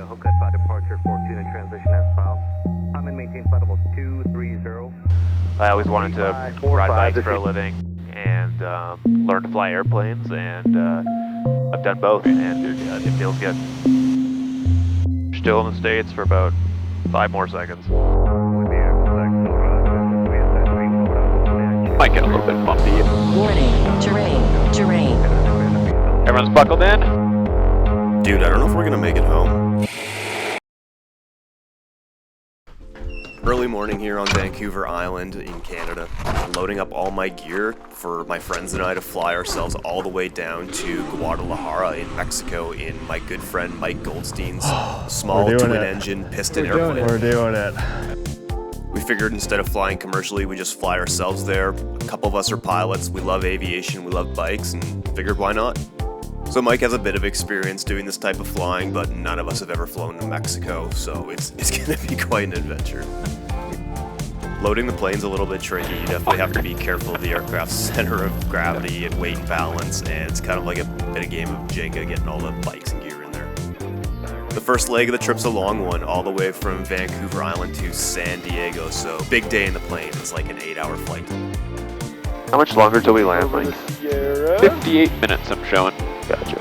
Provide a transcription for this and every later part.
Hook at departure 42 and transition as filed. I'm in maintain flight level 230. I always wanted to ride bikes for a living and learn to fly airplanes, and I've done both, and it feels good. Still in the States for about 5 more seconds. Might get a little bit bumpy. Warning, terrain. Everyone's buckled in? Dude, I don't know if we're gonna make it home. Early morning here on Vancouver Island in Canada. Loading up all my gear for my friends and I to fly ourselves all the way down to Guadalajara in Mexico in my good friend Mike Goldstein's small twin-engine piston airplane. We're doing it. We figured instead of flying commercially, we just fly ourselves there. A couple of us are pilots, we love aviation, we love bikes, and figured why not? So Mike has a bit of experience doing this type of flying, but none of us have ever flown to Mexico, so it's gonna be quite an adventure. Loading the plane's a little bit tricky. You definitely have to be careful of the aircraft's center of gravity and weight and balance, and it's kind of like a bit of game of Jenga getting all the bikes and gear in there. The first leg of the trip's a long one, all the way from Vancouver Island to San Diego, so big day in the plane. It's like an 8-hour flight. How much longer till we land, Mike? 58 minutes, I'm showing. Gotcha.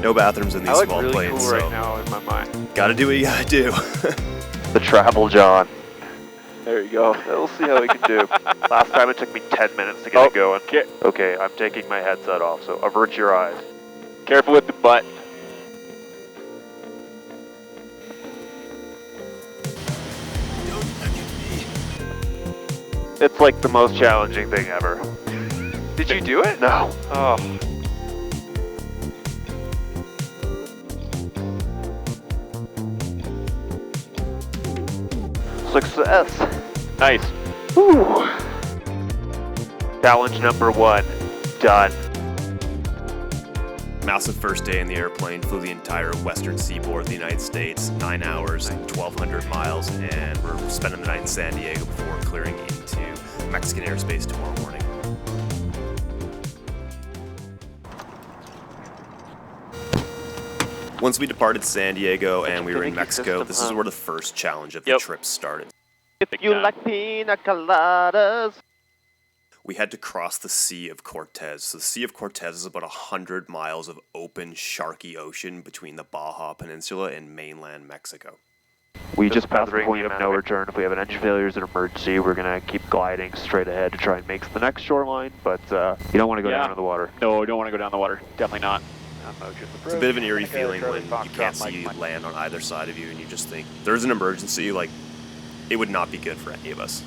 No bathrooms in these small really planes, cool so right now in my mind. gotta do what you gotta do. The travel John. There you go. We'll see how we can do. Last time it took me 10 minutes to get it going. Okay, I'm taking my headset off, so avert your eyes. Careful with the butt. It's like the most challenging thing ever. Did you do it? No. Oh. Success. Nice. Woo. Challenge number 1. Done. Massive first day in the airplane, flew the entire western seaboard of the United States, 9 hours, 1,200 miles, and we're spending the night in San Diego before clearing into Mexican airspace tomorrow morning. Once we departed San Diego and we were in Mexico, this is where the first challenge of the trip started. If you like pina coladas. We had to cross the Sea of Cortez. So the Sea of Cortez is about 100 miles of open, sharky ocean between the Baja Peninsula and mainland Mexico. We just passed the point of no return. If we have an engine failure as an emergency, we're going to keep gliding straight ahead to try and make the next shoreline, but you don't want to go down in the water. No, we don't want to go down the water. Definitely not. It's a bit of an eerie feeling when you can't see land on either side of you and you just think, there's an emergency, like, it would not be good for any of us.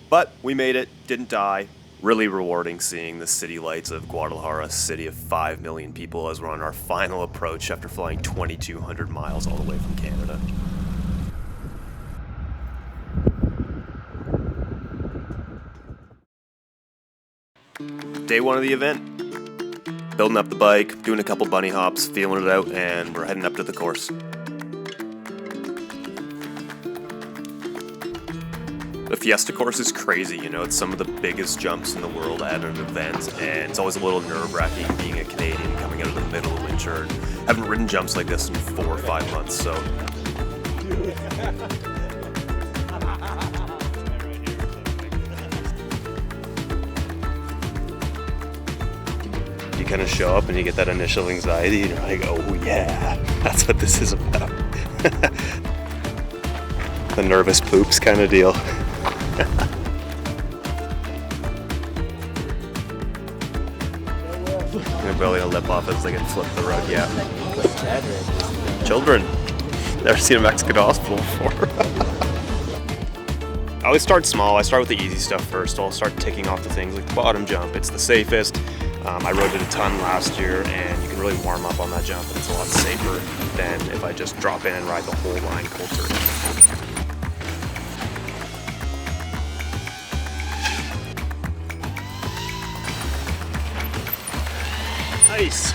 But we made it, didn't die. Really rewarding seeing the city lights of Guadalajara, a city of 5 million people, as we're on our final approach after flying 2,200 miles all the way from Canada. Day 1 of the event. Building up the bike, doing a couple bunny hops, feeling it out, and we're heading up to the course. The Fiesta course is crazy, you know, it's some of the biggest jumps in the world at an event, and it's always a little nerve-wracking being a Canadian coming out of the middle of winter and haven't ridden jumps like this in 4 or 5 months, so. You kind of show up and you get that initial anxiety and you're like, oh yeah, that's what this is about. The nervous poops kind of deal. They're barely gonna lip off as they get flipped the rug, yeah. Children. Never seen a Mexican hospital before. I always start small. I start with the easy stuff first. I'll start ticking off the things like the bottom jump. It's the safest. I rode it a ton last year, and you can really warm up on that jump, and it's a lot safer than if I just drop in and ride the whole line cold turkey. Nice.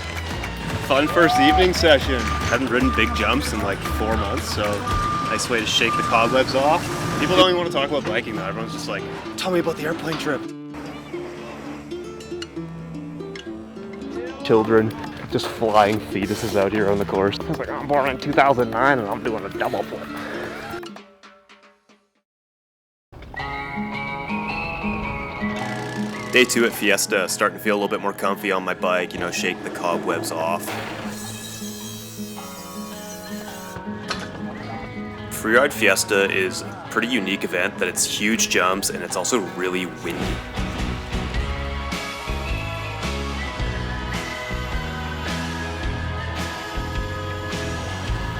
Fun first evening session. Haven't ridden big jumps in like 4 months, so nice way to shake the cobwebs off. People don't even want to talk about biking though. Everyone's just like, tell me about the airplane trip. Children. just flying fetuses out here on the course. I was like, I'm born in 2009 and I'm doing a double flip. Day 2 at Fiesta, starting to feel a little bit more comfy on my bike, you know, shake the cobwebs off. Freeride Fiesta is a pretty unique event that it's huge jumps and it's also really windy.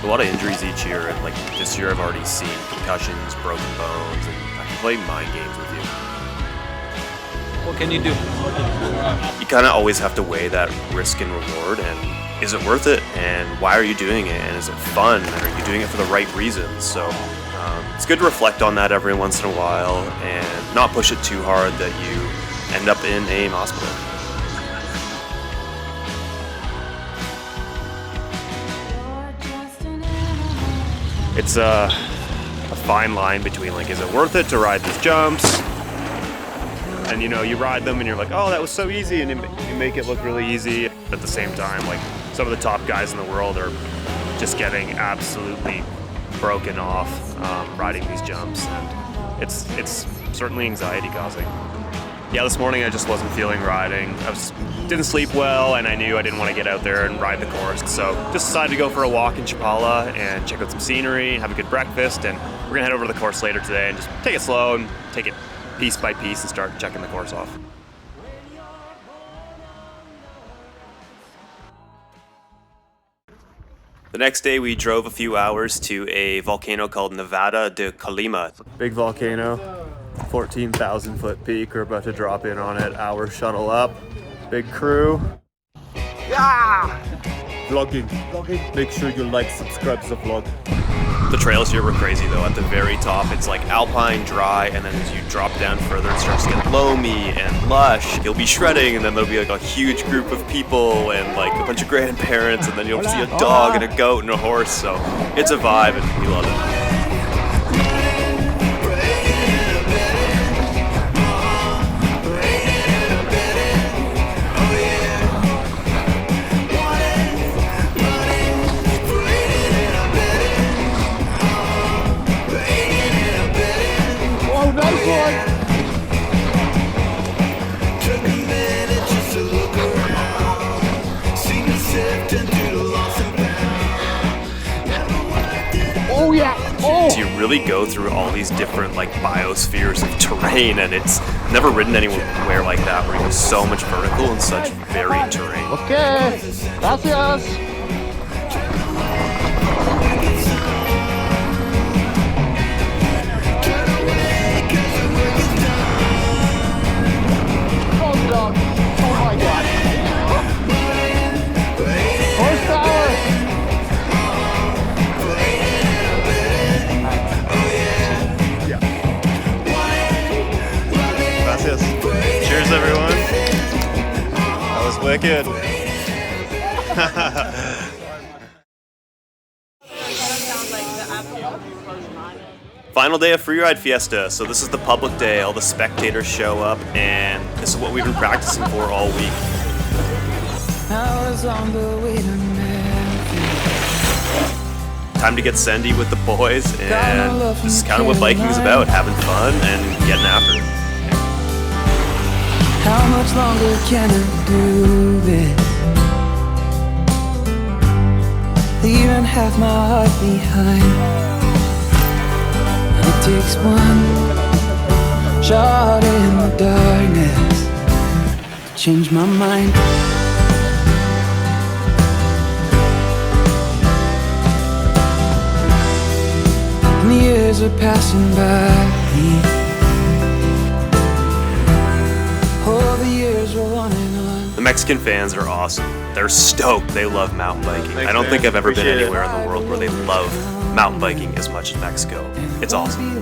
A lot of injuries each year, and like this year I've already seen concussions, broken bones, and I can play mind games with you. What can you do? You kind of always have to weigh that risk and reward, and is it worth it, and why are you doing it, and is it fun, and are you doing it for the right reasons? So it's good to reflect on that every once in a while and not push it too hard that you end up in a hospital. It's a fine line between like, is it worth it to ride these jumps? And you know, you ride them and you're like, oh, that was so easy, and you make it look really easy. At the same time, like some of the top guys in the world are just getting absolutely broken off riding these jumps, and it's certainly anxiety causing. Yeah, this morning I just wasn't feeling riding. Didn't sleep well, and I knew I didn't want to get out there and ride the course. So just decided to go for a walk in Chapala and check out some scenery, have a good breakfast, and we're gonna head over to the course later today and just take it slow and take it piece by piece and start checking the course off. The next day we drove a few hours to a volcano called Nevada de Colima. Big volcano, 14,000 foot peak. We're about to drop in on it. Hour shuttle up, big crew. Yeah! Vlogging. Make sure you like, subscribe to the vlog. The trails here were crazy though. At the very top, it's like alpine, dry, and then as you drop down further, it starts to get loamy and lush. You'll be shredding, and then there'll be like a huge group of people and like a bunch of grandparents, and then you'll see a dog and a goat and a horse. So it's a vibe, and we love it. Oh yeah! Oh! So you really go through all these different like biospheres of terrain, and it's never ridden anywhere like that where you have so much vertical and such varied terrain. Okay, gracias! Cheers, everyone. That was wicked. Final day of Freeride Fiesta. So this is the public day. All the spectators show up, and this is what we've been practicing for all week. Time to get sendy with the boys, and this is kind of what biking is about, having fun and getting after it. How much longer can I do this? Leaving half my heart behind. And it takes one shot in the darkness to change my mind. And the years are passing by. The Mexican fans are awesome. They're stoked. They love mountain biking. I don't think I've ever been anywhere in the world where they love mountain biking as much as Mexico. It's awesome.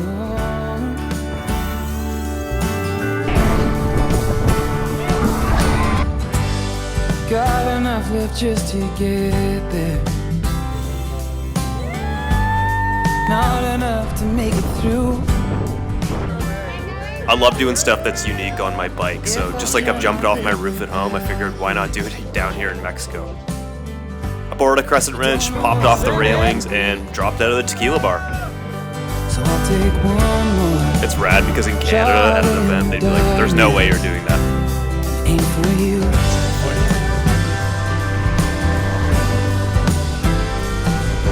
Got enough left just to get there. Not enough to make it through. I love doing stuff that's unique on my bike, so just like I've jumped off my roof at home, I figured why not do it down here in Mexico. I borrowed a crescent wrench, popped off the railings, and dropped out of the tequila bar. So I'll take one more. It's rad because in Canada at an event, they'd be like, there's no way you're doing that. Aim for you.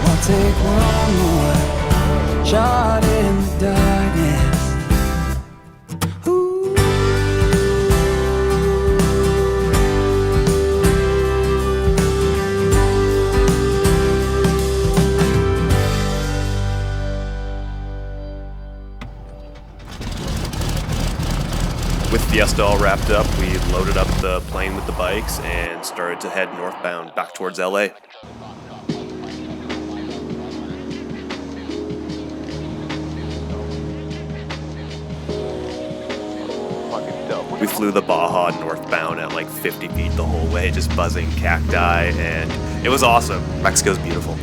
I'll take one more shot in the darkness. Ooh. With Fiesta all wrapped up, we loaded up the plane with the bikes and started to head northbound back towards LA. We flew the Baja northbound at like 50 feet the whole way, just buzzing cacti, and it was awesome. Mexico's beautiful.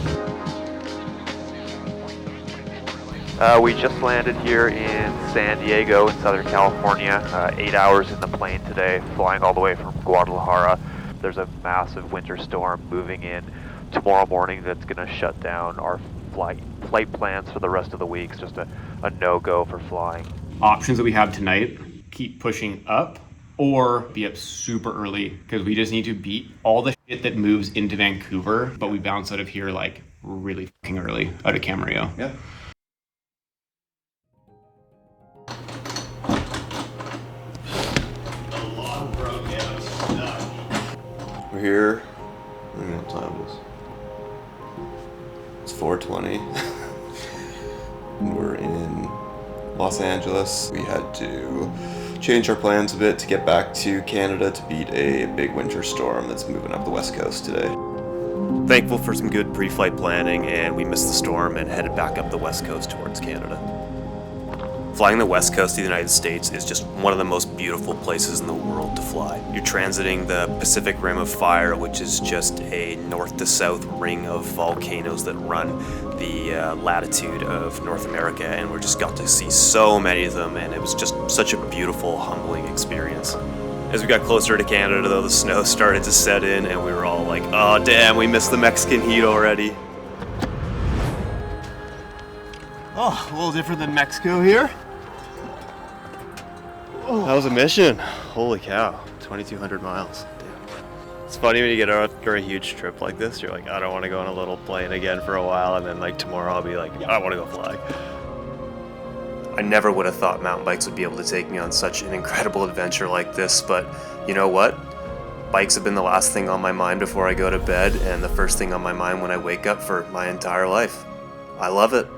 We just landed here in San Diego in Southern California. 8 hours in the plane today, flying all the way from Guadalajara. There's a massive winter storm moving in tomorrow morning that's going to shut down our flight plans for the rest of the week. It's just a no-go for flying. Options that we have tonight: keep pushing up or be up super early, because we just need to beat all the shit that moves into Vancouver, but we bounce out of here like really fucking early out of Camarillo. Yeah. We're here. I don't know what time it is. It's 4:20. And we're in Los Angeles. We had to change our plans a bit to get back to Canada to beat a big winter storm that's moving up the west coast today. Thankful for some good pre-flight planning, and we missed the storm and headed back up the west coast towards Canada. Flying the west coast of the United States is just one of the most beautiful places in the world to fly. You're transiting the Pacific Rim of Fire, which is just a north to south ring of volcanoes that run the latitude of North America, and we just got to see so many of them, and it was just such a beautiful, humbling experience. As we got closer to Canada, though, the snow started to set in, and we were all like, oh damn, we missed the Mexican heat already. Oh, a little different than Mexico here. That was a mission. Holy cow, 2,200 miles. Damn. It's funny when you get after a huge trip like this, you're like, I don't want to go on a little plane again for a while, and then like tomorrow I'll be like, I want to go fly. I never would have thought mountain bikes would be able to take me on such an incredible adventure like this, but you know what? Bikes have been the last thing on my mind before I go to bed, and the first thing on my mind when I wake up for my entire life. I love it.